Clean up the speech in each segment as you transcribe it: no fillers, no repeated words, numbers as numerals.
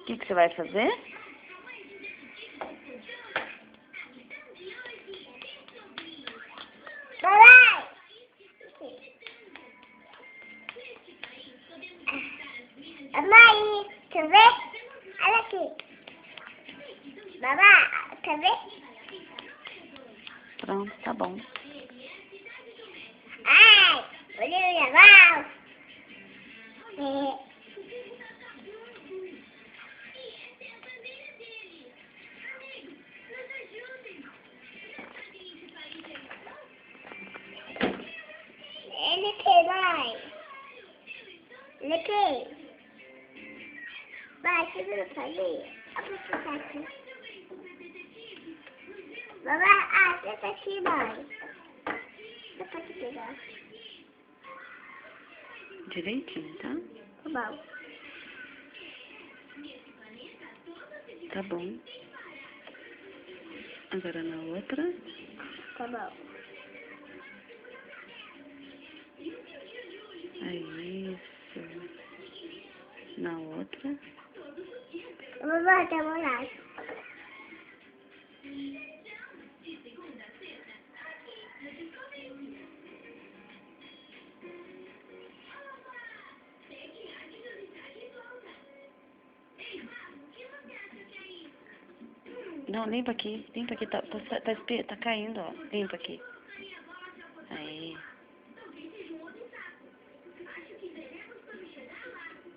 O que você vai fazer? Papai! Mãe, quer ver? Olha aqui. Babá, quer ver? Pronto, tá bom. Ai, olha o babá. Ele quer, mãe. Ele quer. Vai, você não sabia? A pessoa aqui. Babá, senta aqui, mãe. Você pode pegar. Direitinho, tá? Tá bom. Tá bom. Agora na outra. Tá bom. Isso. Na outra. Babá, tá molhado. Não, limpa aqui. Limpa aqui. Tá caindo, ó. Limpa aqui. Aí.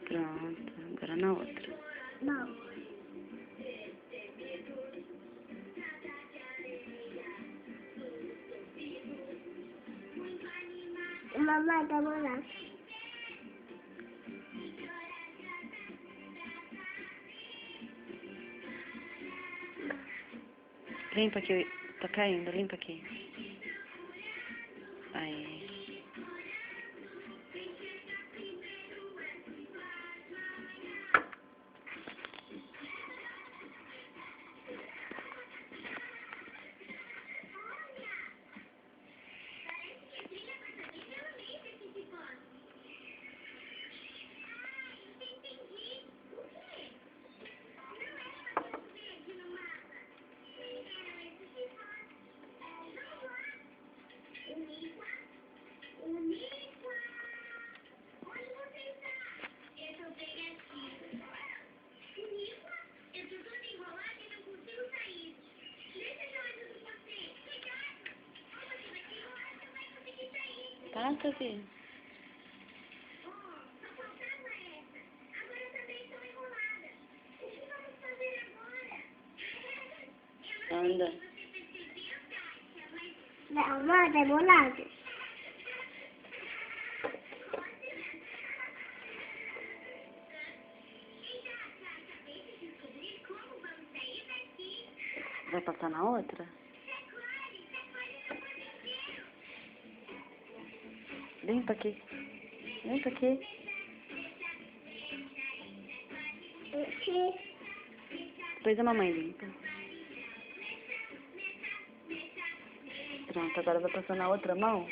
Pronto. Agora na outra. Não. Mamãe, tá molhado. Limpa aqui. Tá caindo. Limpa aqui. Aí. Passa, filho. Anda. Não, mãe, tá molhado. Vai passar na outra? Limpa aqui. Limpa aqui. Depois a mamãe limpa. Pronto, agora vai passar na outra mão.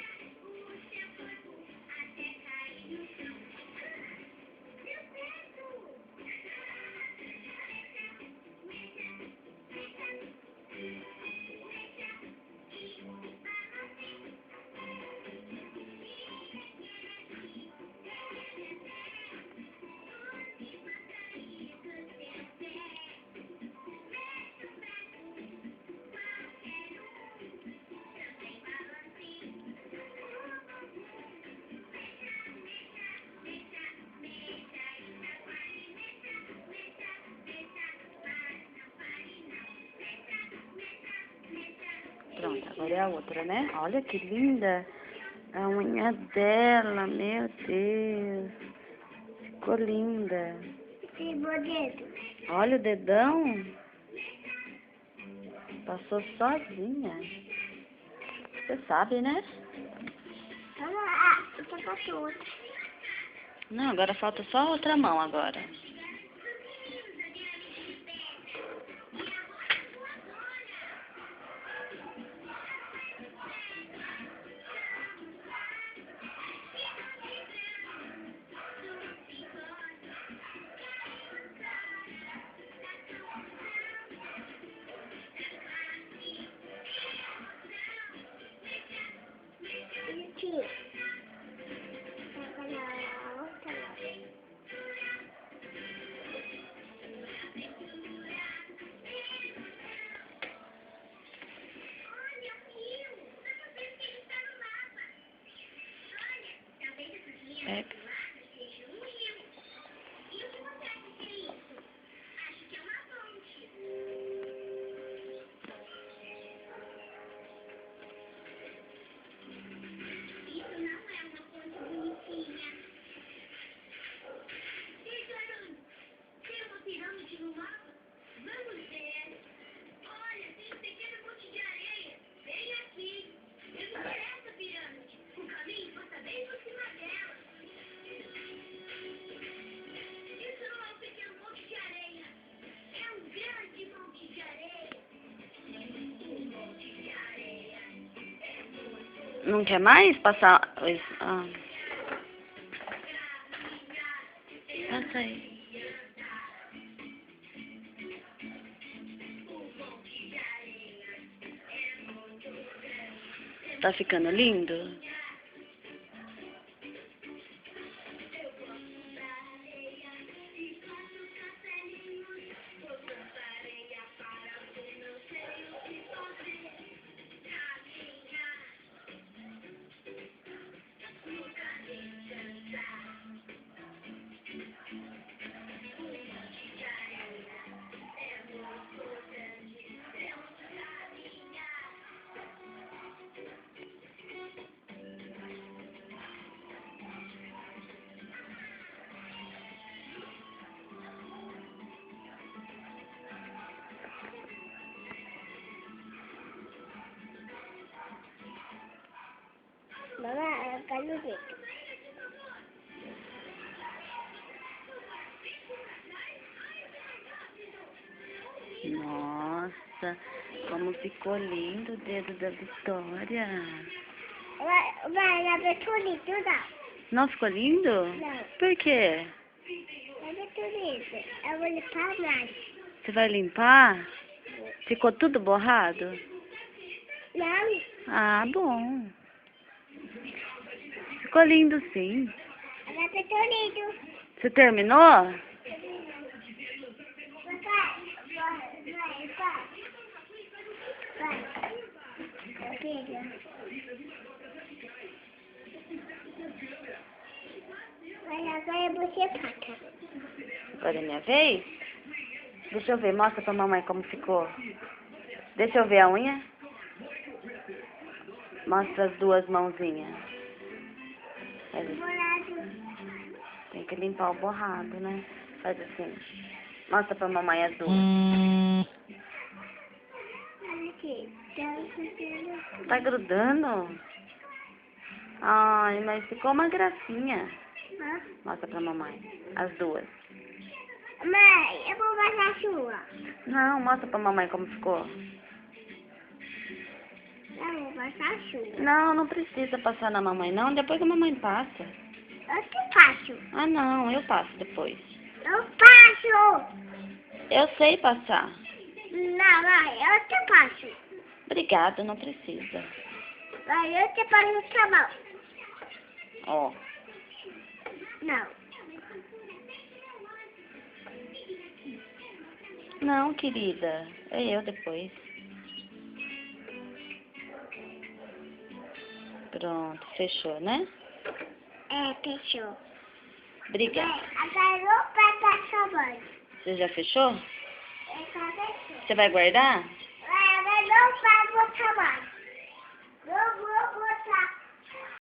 Pronto, agora é a outra, né? Olha que linda a unha dela, meu Deus. Ficou linda. Esse bodeto. Olha o dedão. Passou sozinha. Você sabe, né? Então passou outra. Não, agora falta só a outra mão agora. Pega. Não quer mais passar? Ah. Passa aí. Tá ficando lindo? Mamãe, eu quero ver. Nossa, como ficou lindo o dedo da Vitória. Vai, já vê tudo, não? Não ficou lindo? Não. Por quê? Já vê tudo. Eu vou limpar mais. Você vai limpar? Ficou tudo borrado? Não. Ah, bom. Ficou lindo sim. Já vê tudo. Você terminou? Vai. Agora você paga. Agora é minha vez? Deixa eu ver, mostra pra mamãe como ficou. Deixa eu ver a unha. Mostra as duas mãozinhas. Faz assim. Borrado. Tem que limpar o borrado, né? Faz assim. Mostra pra mamãe as duas. Olha aqui. Tá fazendo. Tá grudando? Ai, mas ficou uma gracinha. Hã? Mostra pra mamãe. As duas. Mãe, eu vou passar a sua. Não, mostra pra mamãe como ficou. Eu vou passar a sua. Não, não precisa passar na mamãe, não. Depois a mamãe passa. Eu te passo. Ah, não, eu passo depois. Eu passo. Eu sei passar. Não, mãe, eu te passo. Obrigada, não precisa. Mãe, eu te passo o sabão. Ó. Não. Não, querida. É eu depois. Pronto, fechou, né? É, fechou. Obrigada. Mãe, agora eu vou passar sabão. Você já fechou? Eu já fechou. Você vai guardar? Mãe, agora eu pago o sabão. Eu vou botar